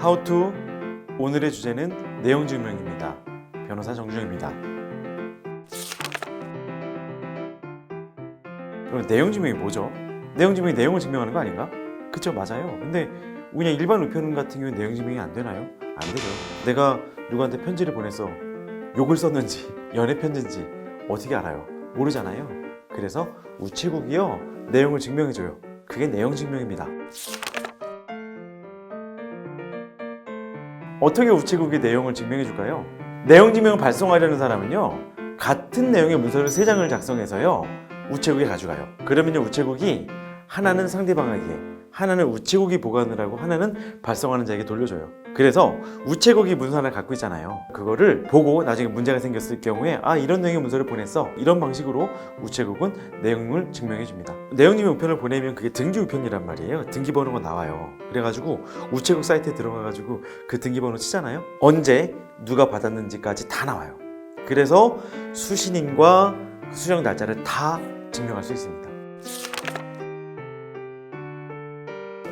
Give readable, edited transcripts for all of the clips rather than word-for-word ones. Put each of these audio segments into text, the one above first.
How to 오늘의 주제는 내용 증명입니다. 변호사 정준영입니다. 그럼 내용 증명이 뭐죠? 내용 증명이 내용을 증명하는 거 아닌가? 그쵸, 맞아요. 근데 그냥 일반 우편 같은 경우는 내용 증명이 안 되나요? 안 되죠. 내가 누구한테 편지를 보내서 욕을 썼는지 연애 편지인지 어떻게 알아요? 모르잖아요. 그래서 우체국이요, 내용을 증명해줘요. 그게 내용 증명입니다. 어떻게 우체국이 내용을 증명해줄까요? 내용 증명을 발송하려는 사람은요, 같은 내용의 문서를 3장을 작성해서요, 우체국에 가져가요. 그러면요, 우체국이 하나는 상대방에게, 하나는 우체국이 보관을 하고, 하나는 발송하는 자에게 돌려줘요. 그래서 우체국이 문서 하나 갖고 있잖아요. 그거를 보고 나중에 문제가 생겼을 경우에 이런 내용의 문서를 보냈어, 이런 방식으로 우체국은 내용을 증명해 줍니다. 내용 증명 우편을 보내면 그게 등기 우편이란 말이에요. 등기번호가 나와요. 그래가지고 우체국 사이트에 들어가가지고 그 등기번호 치잖아요. 언제 누가 받았는지까지 다 나와요. 그래서 수신인과 수령 날짜를 다 증명할 수 있습니다.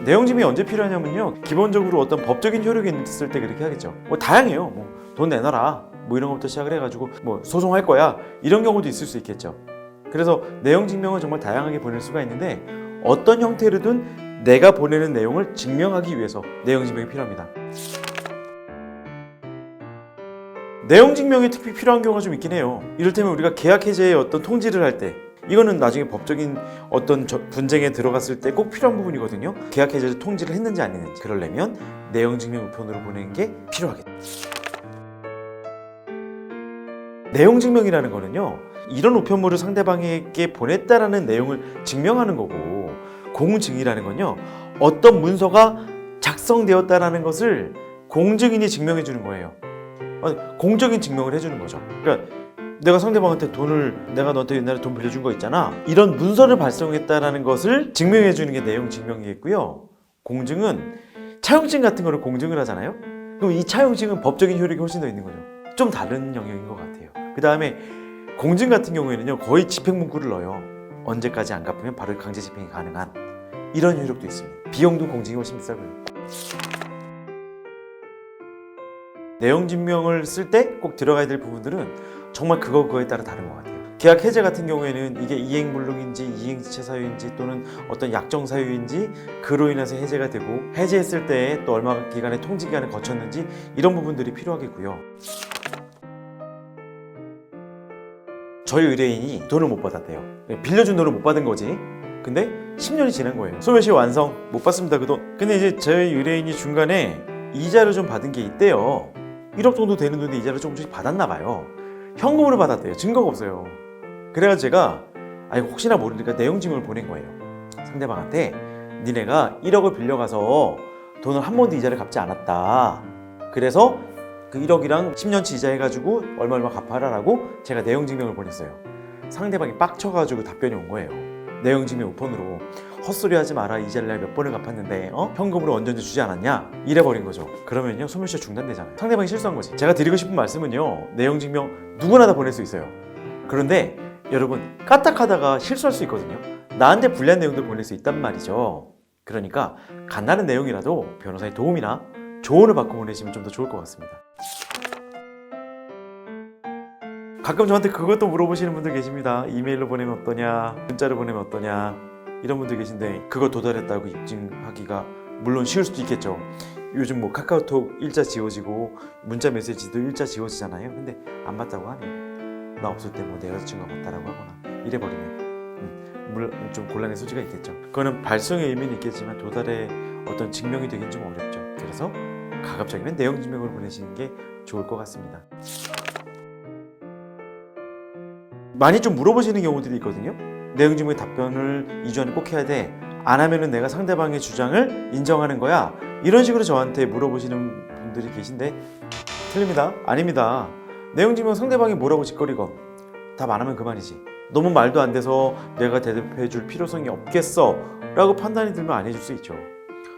내용 증명이 언제 필요하냐면요, 기본적으로 어떤 법적인 효력이 있을 때 그렇게 하겠죠. 다양해요. 돈 내놔라, 이런 것부터 시작을 해가지고 소송할 거야, 이런 경우도 있을 수 있겠죠. 그래서 내용 증명은 정말 다양하게 보낼 수가 있는데, 어떤 형태로든 내가 보내는 내용을 증명하기 위해서 내용 증명이 필요합니다. 내용 증명이 특히 필요한 경우가 좀 있긴 해요. 이를테면 우리가 계약 해제의 어떤 통지를 할 때, 이거는 나중에 법적인 어떤 분쟁에 들어갔을 때 꼭 필요한 부분이거든요. 계약 해제 통지를 했는지 안 했는지. 그러려면 내용 증명 우편으로 보내는 게 필요하겠죠. 내용 증명이라는 거는요, 이런 우편물을 상대방에게 보냈다라는 내용을 증명하는 거고, 공증이라는 건요, 어떤 문서가 작성되었다라는 것을 공증인이 증명해 주는 거예요. 공적인 증명을 해주는 거죠. 그러니까 내가 상대방한테 내가 너한테 옛날에 돈 빌려준 거 있잖아, 이런 문서를 발송했다라는 것을 증명해 주는 게 내용 증명이겠고요. 공증은 차용증 같은 거를 공증을 하잖아요. 그럼 이 차용증은 법적인 효력이 훨씬 더 있는 거죠. 좀 다른 영역인 것 같아요. 그 다음에 공증 같은 경우에는요, 거의 집행문구를 넣어요. 언제까지 안 갚으면 바로 강제 집행이 가능한, 이런 효력도 있습니다. 비용도 공증이 훨씬 비싸고요. 내용 증명을 쓸 때 꼭 들어가야 될 부분들은 정말 그거에 따라 다른 것 같아요. 계약 해제 같은 경우에는 이게 이행불능인지 이행지체 사유인지 또는 어떤 약정 사유인지, 그로 인해서 해제가 되고, 해제했을 때 또 얼마 기간의 통지 기간을 거쳤는지, 이런 부분들이 필요하겠고요. 저희 의뢰인이 돈을 못 받았대요. 빌려준 돈을 못 받은 거지. 근데 10년이 지난 거예요. 소멸시 완성, 못 받습니다, 그 돈. 근데 이제 저희 의뢰인이 중간에 이자를 좀 받은 게 있대요. 1억 정도 되는 돈인데 이자를 조금씩 받았나 봐요. 현금으로 받았대요. 증거가 없어요. 그래가지고 제가 혹시나 모르니까 내용 증명을 보낸 거예요. 상대방한테 니네가 1억을 빌려가서 돈을 한 번도 이자를 갚지 않았다. 그래서 그 1억이랑 10년치 이자 해가지고 얼마 갚아라라고 제가 내용 증명을 보냈어요. 상대방이 빡쳐가지고 답변이 온 거예요. 내용 증명 우편으로. 헛소리 하지 마라, 이자를 내가 몇 번을 갚았는데 현금으로 언제든지 주지 않았냐, 이래버린 거죠. 그러면요, 소멸시효 중단되잖아요. 상대방이 실수한 거지. 제가 드리고 싶은 말씀은요, 내용 증명 누구나 다 보낼 수 있어요. 그런데 여러분, 까딱하다가 실수할 수 있거든요. 나한테 불리한 내용들 보낼 수 있단 말이죠. 그러니까 간단한 내용이라도 변호사의 도움이나 조언을 받고 보내시면 좀 더 좋을 것 같습니다. 가끔 저한테 그것도 물어보시는 분들 계십니다. 이메일로 보내면 어떠냐, 문자로 보내면 어떠냐, 이런 분들 계신데, 그거 도달했다고 입증하기가 물론 쉬울 수도 있겠죠. 요즘 카카오톡 일자 지워지고 문자 메시지도 일자 지워지잖아요. 근데 안 맞다고 하면, 나 없을 때 내 여자친구가 맞다라고 하거나 이래버리면 물론 좀 곤란의 소지가 있겠죠. 그거는 발송의 의미는 있겠지만 도달의 어떤 증명이 되긴 좀 어렵죠. 그래서 가급적이면 내용 증명을 보내시는 게 좋을 것 같습니다. 많이 좀 물어보시는 경우들이 있거든요. 내용 증명의 답변을 2주 안에 꼭 해야 돼, 안 하면은 내가 상대방의 주장을 인정하는 거야, 이런 식으로 저한테 물어보시는 분들이 계신데, 틀립니다. 아닙니다. 내용 증명 상대방이 뭐라고 짓거리건 답 안 하면 그만이지. 너무 말도 안 돼서 내가 대답해 줄 필요성이 없겠어 라고 판단이 들면 안 해줄 수 있죠.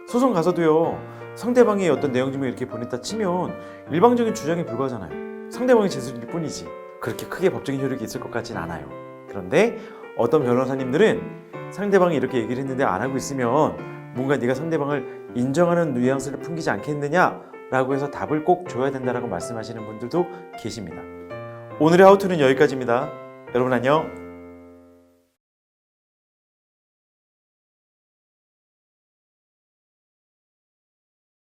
소송 가서도요, 상대방이 어떤 내용 증명 이렇게 보냈다 치면 일방적인 주장에 불과하잖아요. 상대방의 진술일 뿐이지 그렇게 크게 법적인 효력이 있을 것 같진 않아요. 그런데 어떤 변호사님들은 상대방이 이렇게 얘기를 했는데 안 하고 있으면 뭔가 네가 상대방을 인정하는 뉘앙스를 풍기지 않겠느냐라고 해서 답을 꼭 줘야 된다라고 말씀하시는 분들도 계십니다. 오늘의 하우투는 여기까지입니다. 여러분 안녕.